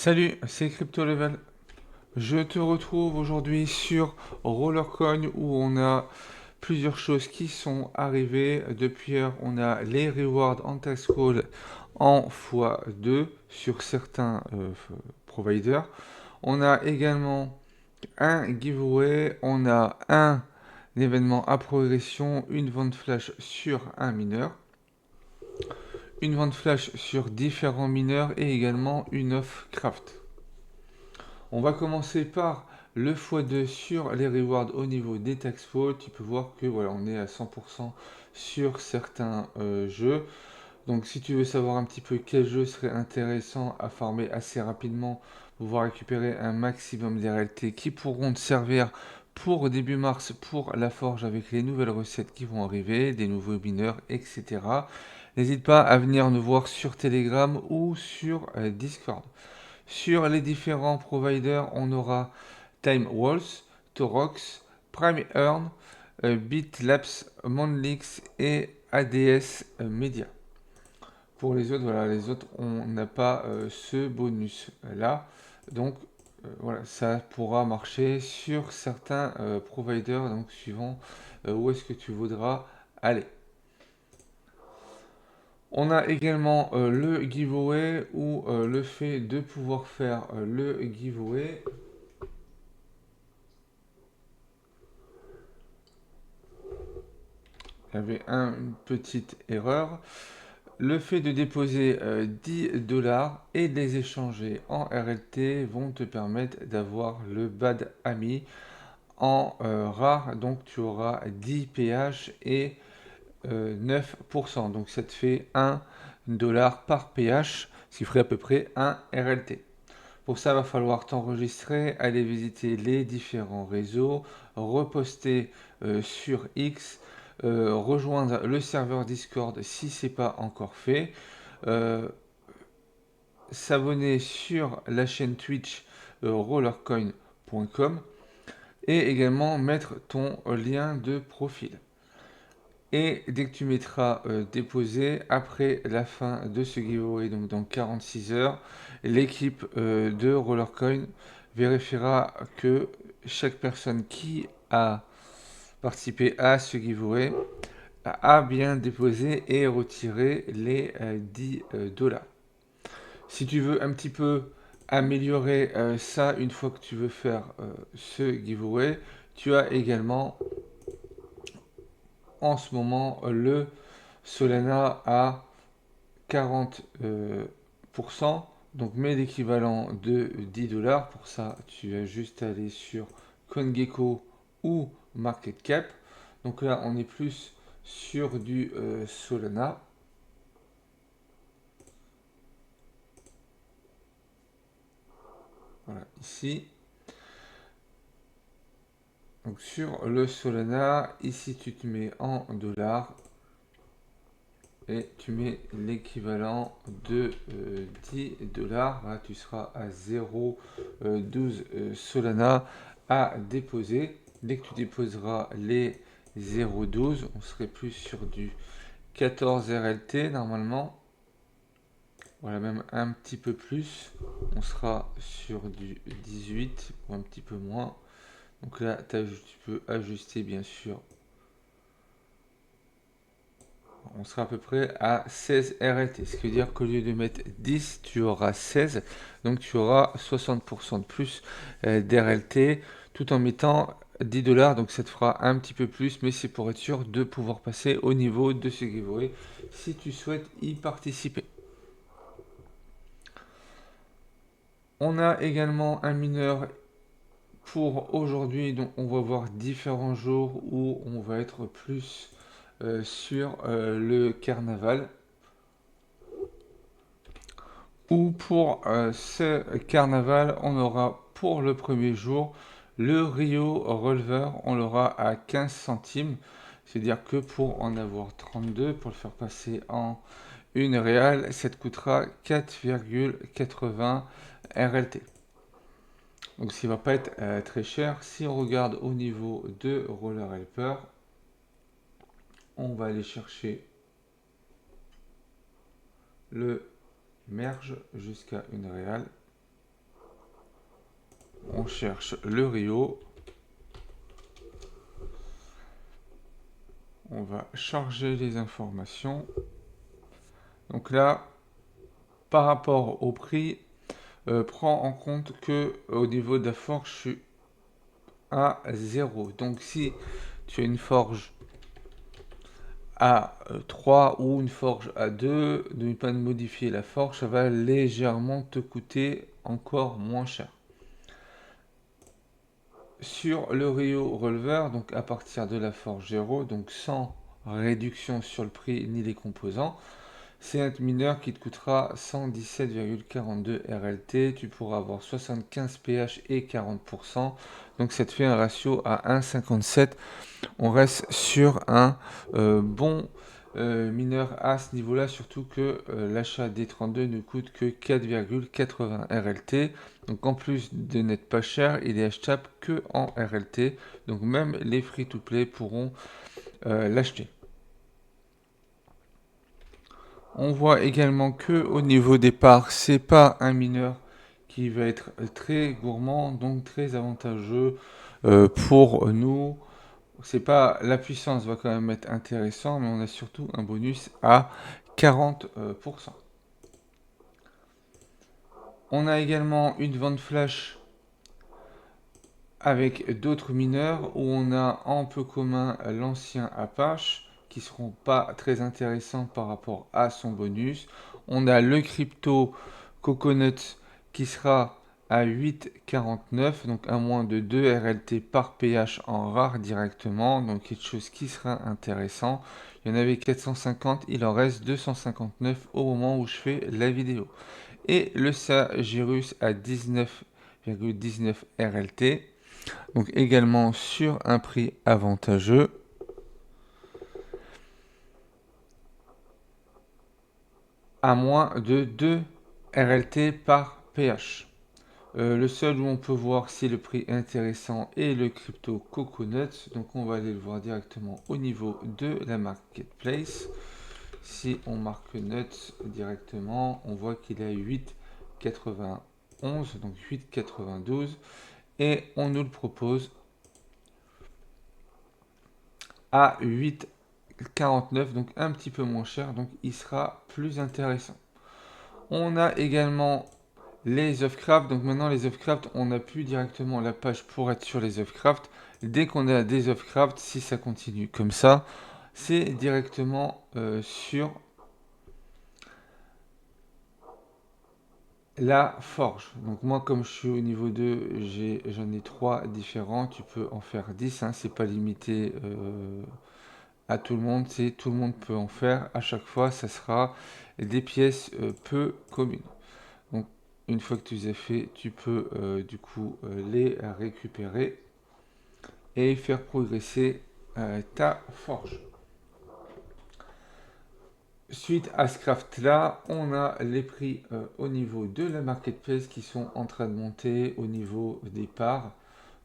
Salut, c'est Crypto Level. Je te retrouve aujourd'hui sur Rollercoin où on a plusieurs choses qui sont arrivées. Depuis hier, on a les rewards en tax call en x2 sur certains providers. On a également un giveaway, on a un événement à progression, une vente flash sur un mineur, une vente flash sur différents mineurs et également une offre craft. On va commencer par le x2 sur les rewards au niveau des tax falls. Tu peux voir que voilà, on est à 100% sur certains jeux. Donc si tu veux savoir un petit peu quel jeu serait intéressant à farmer assez rapidement, pouvoir récupérer un maximum d'RLT qui pourront te servir pour début mars pour la forge avec les nouvelles recettes qui vont arriver, des nouveaux mineurs, etc. N'hésite pas à venir nous voir sur Telegram ou sur Discord. Sur les différents providers, on aura Time Walls, Torox, Prime Earn, BitLabs, Monlix et ADS Media. Pour les autres, voilà, les autres, on n'a pas ce bonus là. Donc voilà, ça pourra marcher sur certains providers, donc suivant où est-ce que tu voudras aller. On a également le giveaway ou le fait de pouvoir faire le giveaway. Il y avait une petite erreur. Le fait de déposer 10 dollars et de les échanger en RLT vont te permettre d'avoir le Bad Ami en rare. Donc tu auras 10 PH et 9%. Donc ça te fait 1 dollar par PH, ce qui ferait à peu près un RLT. Pour ça, il va falloir t'enregistrer, aller visiter les différents réseaux, reposter sur X, rejoindre le serveur Discord si ce n'est pas encore fait, euh, s'abonner sur la chaîne Twitch rollercoin.com et également mettre ton lien de profil. Et dès que tu mettras déposé, après la fin de ce giveaway, donc dans 46 heures, l'équipe de Rollercoin vérifiera que chaque personne qui a participé à ce giveaway a bien déposé et retiré les 10 dollars. Si tu veux un petit peu améliorer ça une fois que tu veux faire ce giveaway, tu as également en ce moment le Solana à 40%, donc mets l'équivalent de 10 dollars. Pour ça, tu as juste à aller sur CoinGecko ou MarketCap. Donc là, on est plus sur du Solana. Voilà, ici. Donc sur le Solana, ici tu te mets en dollars et tu mets l'équivalent de 10 dollars. Là, tu seras à 0,12 Solana à déposer. Dès que tu déposeras les 0,12, on serait plus sur du 14 RLT normalement. Voilà, même un petit peu plus. On sera sur du 18 ou un petit peu moins. Donc là, tu peux ajuster bien sûr. On sera à peu près à 16 RLT. Ce qui veut dire qu'au lieu de mettre 10, tu auras 16. Donc tu auras 60% de plus d'RLT tout en mettant 10 dollars. Donc ça te fera un petit peu plus, mais c'est pour être sûr de pouvoir passer au niveau de ce giveaway si tu souhaites y participer. On a également un mineur pour aujourd'hui. Donc on va voir différents jours où on va être plus sur le carnaval. Ou pour ce carnaval, on aura pour le premier jour le Rio Revolver, on l'aura à 15 centimes. C'est-à-dire que pour en avoir 32, pour le faire passer en une réale, ça te coûtera 4,80 RLT. Donc ça ne va pas être très cher. Si on regarde au niveau de Roller Helper, on va aller chercher le merge jusqu'à une réale. On cherche le Rio. On va charger les informations. Donc là, par rapport au prix, prends en compte que au niveau de la forge, je suis à 0. Donc si tu as une forge à 3 ou une forge à 2, ne pas modifier la forge, ça va légèrement te coûter encore moins cher. Sur le Rio Releveur, donc à partir de la forge 0, donc sans réduction sur le prix ni les composants, c'est un mineur qui te coûtera 117,42 RLT. Tu pourras avoir 75 pH et 40%. Donc ça te fait un ratio à 1,57. On reste sur un bon mineur à ce niveau-là, surtout que l'achat des 32 ne coûte que 4,80 RLT. Donc en plus de n'être pas cher, il est achetable que en RLT. Donc même les free-to-play pourront l'acheter. On voit également que au niveau des parts, c'est pas un mineur qui va être très gourmand, donc très avantageux pour nous. C'est pas la puissance va quand même être intéressant, mais on a surtout un bonus à 40%. On a également une vente flash avec d'autres mineurs où on a en peu commun l'ancien Apache qui seront pas très intéressants par rapport à son bonus. On a le crypto Coconut qui sera à 8,49, donc à moins de 2 RLT par pH en rare directement, donc quelque chose qui sera intéressant. Il y en avait 450, il en reste 259 au moment où je fais la vidéo. Et le Sagirus à 19,19 RLT, donc également sur un prix avantageux. À moins de 2 RLT par pH. Le seul où on peut voir si le prix est intéressant est le crypto Coconut. Donc on va aller le voir directement au niveau de la marketplace. Si on marque Nuts directement, on voit qu'il est à 8,91, donc 8,92. Et on nous le propose à 8,49, donc un petit peu moins cher, donc il sera plus intéressant. On a également les Offcraft, donc maintenant les Offcraft, on n'a plus directement la page pour être sur les Offcraft. Dès qu'on a des Offcraft, si ça continue comme ça, c'est directement sur la forge. Donc moi, comme je suis au niveau 2, j'en ai 3 différents. Tu peux en faire 10, hein, c'est pas limité à tout le monde, c'est tout le monde peut en faire. À chaque fois, ça sera des pièces peu communes. Donc une fois que tu les as fait, tu peux du coup les récupérer et faire progresser ta forge. Suite à ce craft là, on a les prix au niveau de la marketplace qui sont en train de monter au niveau des parts.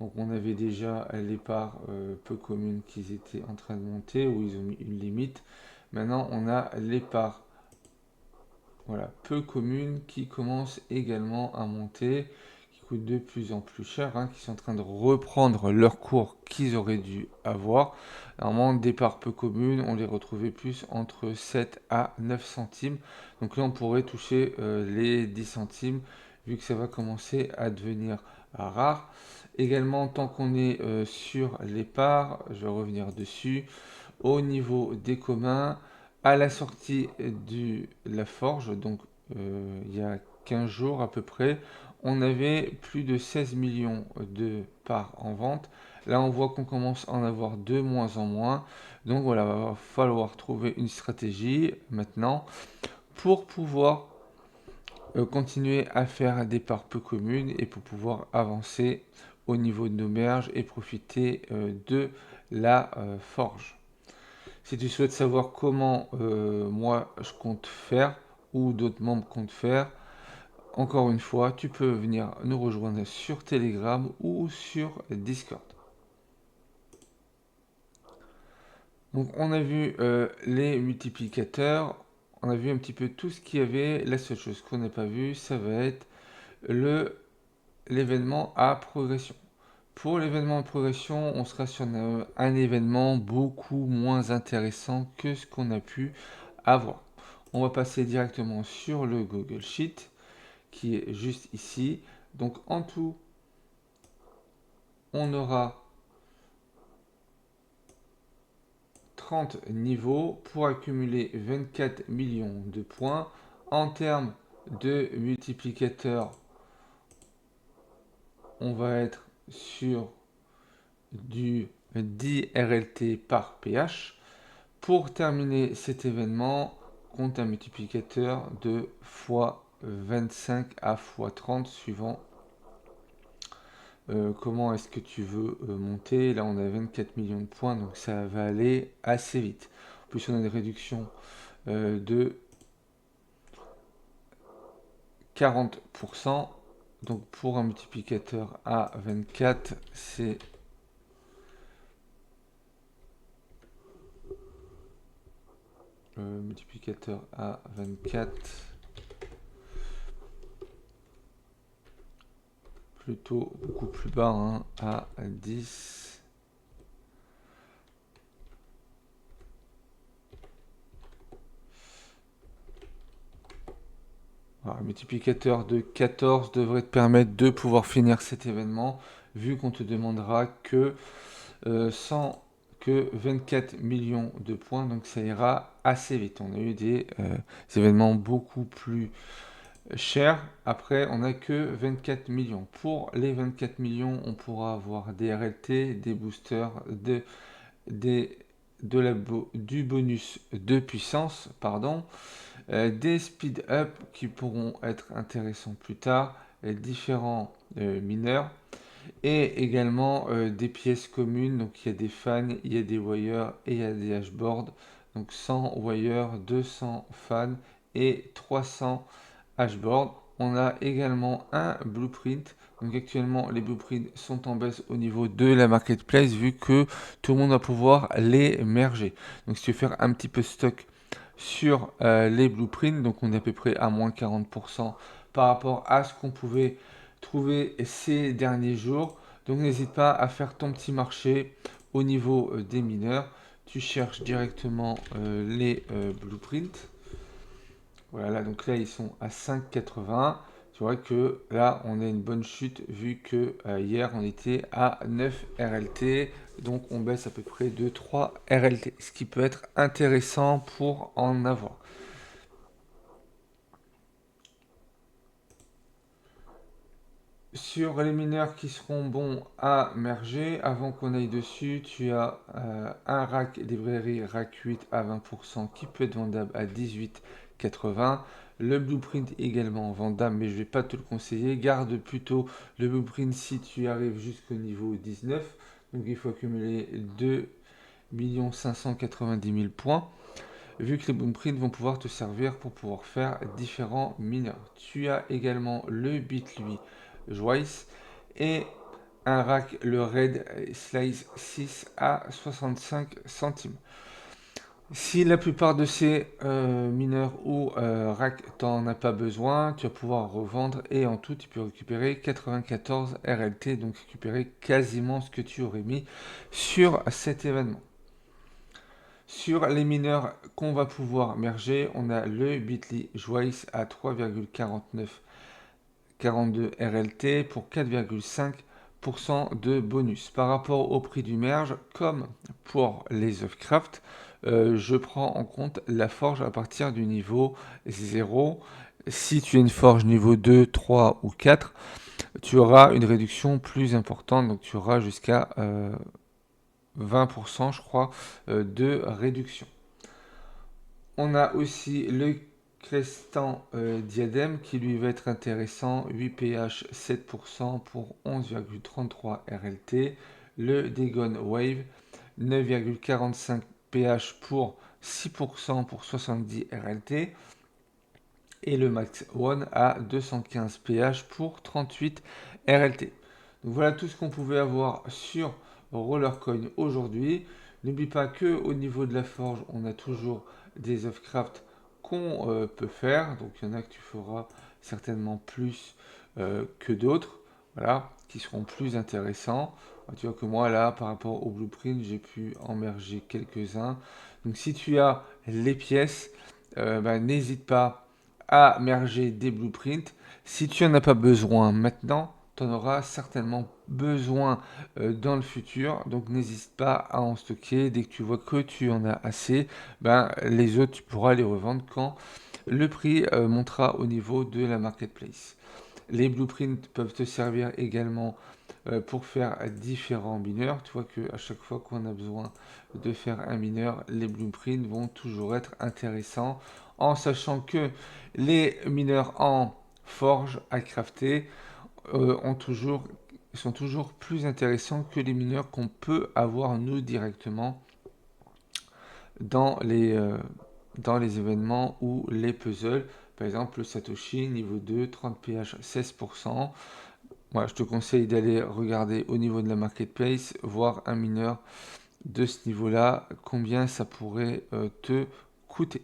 Donc on avait déjà les parts peu communes qui étaient en train de monter, où ils ont mis une limite. Maintenant on a les parts peu communes qui commencent également à monter, qui coûtent de plus en plus cher, hein, qui sont en train de reprendre leur cours qu'ils auraient dû avoir. Normalement, des parts peu communes, on les retrouvait plus entre 7 à 9 centimes. Donc là, on pourrait toucher les 10 centimes, vu que ça va commencer à devenir rare. Également, tant qu'on est sur les parts, je vais revenir dessus, au niveau des communs, à la sortie de la forge, donc il y a 15 jours à peu près, on avait plus de 16 millions de parts en vente. Là, on voit qu'on commence à en avoir de moins en moins. Donc voilà, il va falloir trouver une stratégie maintenant pour pouvoir continuer à faire des parts peu communes et pour pouvoir avancer au niveau de nos merges et profiter de la forge. Si tu souhaites savoir comment moi je compte faire ou d'autres membres comptent faire, encore une fois, tu peux venir nous rejoindre sur Telegram ou sur Discord. Donc on a vu les multiplicateurs, on a vu un petit peu tout ce qu'il y avait. La seule chose qu'on n'a pas vu, ça va être le l'événement à progression. Pour l'événement à progression, on sera sur un événement beaucoup moins intéressant que ce qu'on a pu avoir. On va passer directement sur le Google Sheet qui est juste ici. Donc en tout, on aura 30 niveaux pour accumuler 24 millions de points. En termes de multiplicateur, on va être sur du 10 RLT par PH. Pour terminer cet événement, compte un multiplicateur de x25 à x30 suivant comment est-ce que tu veux monter. Là on a 24 millions de points, donc ça va aller assez vite. En plus on a des réductions de 40%. Donc pour un multiplicateur à 24, c'est multiplicateur à 24 plutôt beaucoup plus bas, hein, à 10. Voilà, un multiplicateur de 14 devrait te permettre de pouvoir finir cet événement, vu qu'on te demandera que 24 millions de points, donc ça ira assez vite. On a eu des événements beaucoup plus chers. Après, on n'a que 24 millions. Pour les 24 millions, on pourra avoir des RLT, des boosters, du bonus de puissance, pardon, des speed up qui pourront être intéressants plus tard, différents mineurs et également des pièces communes. Donc il y a des fans, il y a des wires et il y a des hashboards. Donc 100 wires, 200 fans et 300 hashboards. On a également un blueprint. Donc actuellement les blueprints sont en baisse au niveau de la marketplace vu que tout le monde va pouvoir les merger. Donc si tu veux faire un petit peu stock sur les blueprints, donc on est à peu près à moins 40% par rapport à ce qu'on pouvait trouver ces derniers jours. Donc n'hésite pas à faire ton petit marché au niveau des mineurs. Tu cherches directement les blueprints. Voilà, là, donc là ils sont à 5,80. Tu vois que là on a une bonne chute vu que hier on était à 9 RLT. Donc on baisse à peu près de 3 RLT. Ce qui peut être intéressant pour en avoir. Sur les mineurs qui seront bons à merger, avant qu'on aille dessus, tu as un rack librairie rack 8 à 20% qui peut être vendable à 18,80. Le blueprint également vendable, mais je ne vais pas te le conseiller. Garde plutôt le blueprint si tu arrives jusqu'au niveau 19. Donc il faut accumuler 2 590 000 points. Vu que les blueprints vont pouvoir te servir pour pouvoir faire différents mineurs. Tu as également le Bitly Joyce et un rack, le Red Slice 6 à 65 centimes. Si la plupart de ces mineurs ou racks t'en as pas besoin, tu vas pouvoir revendre et en tout tu peux récupérer 94 RLT, donc récupérer quasiment ce que tu aurais mis sur cet événement. Sur les mineurs qu'on va pouvoir merger, on a le Bitly Joyce à 3,4942 RLT pour 4,5% de bonus. Par rapport au prix du merge, comme pour les Ofcraft, je prends en compte la forge à partir du niveau 0. Si tu as une forge niveau 2, 3 ou 4, tu auras une réduction plus importante, donc tu auras jusqu'à 20% je crois de réduction. On a aussi le Crestan Diadème qui lui va être intéressant, 8 pH 7% pour 11,33 RLT. Le Dagon Wave 9,45 pH pour 6% pour 70 RLT. Et le Max One à 215 pH pour 38 RLT. Donc voilà tout ce qu'on pouvait avoir sur Rollercoin aujourd'hui. N'oublie pas que au niveau de la forge, on a toujours des Ofcraft qu'on peut faire. Donc il y en a que tu feras certainement plus que d'autres. voilà, qui seront plus intéressants. Tu vois que moi, là, par rapport au blueprint, j'ai pu en merger quelques-uns. Donc, si tu as les pièces, n'hésite pas à merger des blueprints. Si tu n'en as pas besoin maintenant, tu en auras certainement besoin dans le futur. Donc, n'hésite pas à en stocker. Dès que tu vois que tu en as assez, les autres, tu pourras les revendre quand le prix montera au niveau de la marketplace. Les blueprints peuvent te servir également pour faire différents mineurs. Tu vois qu'à chaque fois qu'on a besoin de faire un mineur, les blueprints vont toujours être intéressants, en sachant que les mineurs en forge à crafter sont toujours plus intéressants que les mineurs qu'on peut avoir nous directement dans dans les événements ou les puzzles. Par exemple, le Satoshi niveau 2, 30 pH, 16%. Moi, je te conseille d'aller regarder au niveau de la marketplace, voir un mineur de ce niveau-là, combien ça pourrait te coûter.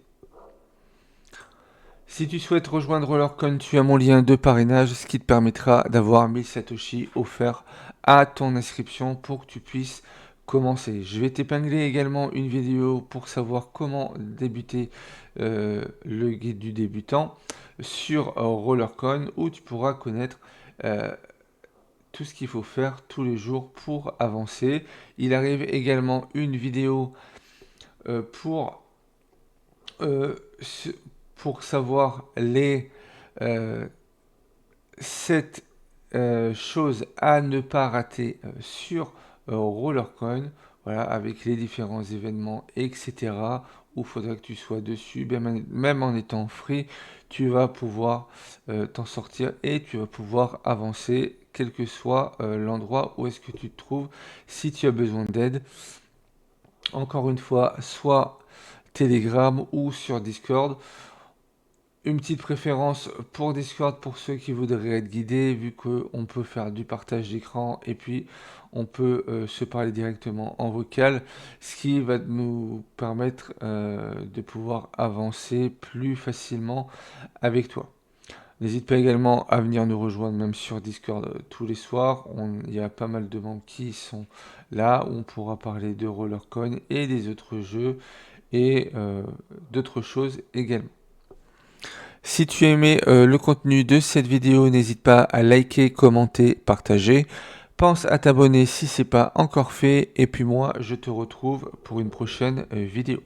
Si tu souhaites rejoindre Rollercoin, tu as mon lien de parrainage, ce qui te permettra d'avoir 1000 Satoshi offerts à ton inscription pour que tu puisses commencer. Je vais t'épingler également une vidéo pour savoir comment débuter le guide du débutant sur Rollercoin, où tu pourras connaître tout ce qu'il faut faire tous les jours pour avancer. Il arrive également une vidéo euh, pour, euh, pour savoir les euh, 7 choses à ne pas rater sur Rollercoin, voilà, avec les différents événements, etc. Où il faudra que tu sois dessus, même en étant free, tu vas pouvoir t'en sortir et tu vas pouvoir avancer, quel que soit l'endroit où est-ce que tu te trouves, si tu as besoin d'aide. Encore une fois, soit Telegram ou sur Discord. Une petite préférence pour Discord pour ceux qui voudraient être guidés, vu qu'on peut faire du partage d'écran et puis on peut se parler directement en vocal, ce qui va nous permettre de pouvoir avancer plus facilement avec toi. N'hésite pas également à venir nous rejoindre même sur Discord tous les soirs. Il y a pas mal de membres qui sont là où on pourra parler de Rollercoin et des autres jeux et d'autres choses également. Si tu as aimé le contenu de cette vidéo, n'hésite pas à liker, commenter, partager. Pense à t'abonner si ce n'est pas encore fait. Et puis moi, je te retrouve pour une prochaine vidéo.